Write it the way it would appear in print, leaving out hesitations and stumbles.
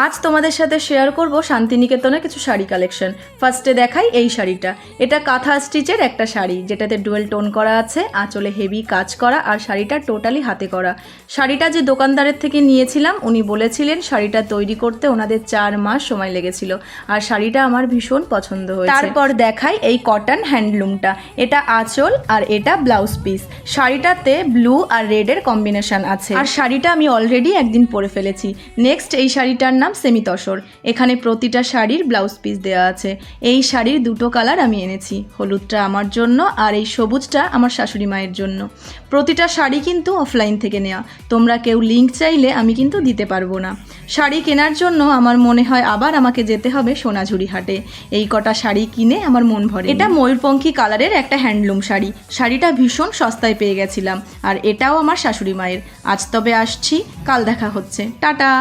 আজ তোমাদের সাথে শেয়ার করব শান্তিনিকেতনের কিছু শাড়ি কালেকশন। ফার্স্টে দেখাই এই শাড়িটা। এটা কাঁথা স্টিচের একটা শাড়ি, যেটাতে ডুয়েল টোন করা আছে, আঁচলে হেভি কাজ করা, আর শাড়িটা টোটালি হাতে করা। শাড়িটা যে দোকানদারের থেকে নিয়েছিলাম উনি বলেছিলেন শাড়িটা তৈরি করতে ওনাদের 4 মাস সময় লেগেছিল, আর শাড়িটা আমার ভীষণ পছন্দ হয়েছে। তারপর দেখাই এই কটন হ্যান্ডলুমটা। এটা আঁচল আর এটা ব্লাউজ পিস। শাড়িটাতে ব্লু আর রেডের কম্বিনেশন আছে, আর শাড়িটা আমি অলরেডি একদিন পরে ফেলেছি। নেক্সট এই শাড়িটার নাম সেমি তসর। এখানে প্রতিটা শাড়ির ব্লাউজ পিস দেওয়া আছে। এই শাড়ির দুটো কালার আমি এনেছি, হলুদটা আমার জন্য আর এই সবুজটা আমার শাশুড়ি মায়ের জন্য। প্রতিটা শাড়ি কিন্তু অফলাইন থেকে নেওয়া, তোমরা কেউ লিঙ্ক চাইলে আমি কিন্তু দিতে পারবো না। শাড়ি কেনার জন্য আমার মনে হয় আবার আমাকে যেতে হবে সোনাঝুরি হাটে। এই কটা শাড়ি কিনে আমার মন ভরে। এটা ময়ূরপঙ্খী কালারের একটা হ্যান্ডলুম শাড়ি। শাড়িটা ভীষণ সস্তায় পেয়ে গেছিলাম, আর এটাও আমার শাশুড়ি মায়ের। আজ তবে আসছি, কাল দেখা হচ্ছে, টাটা।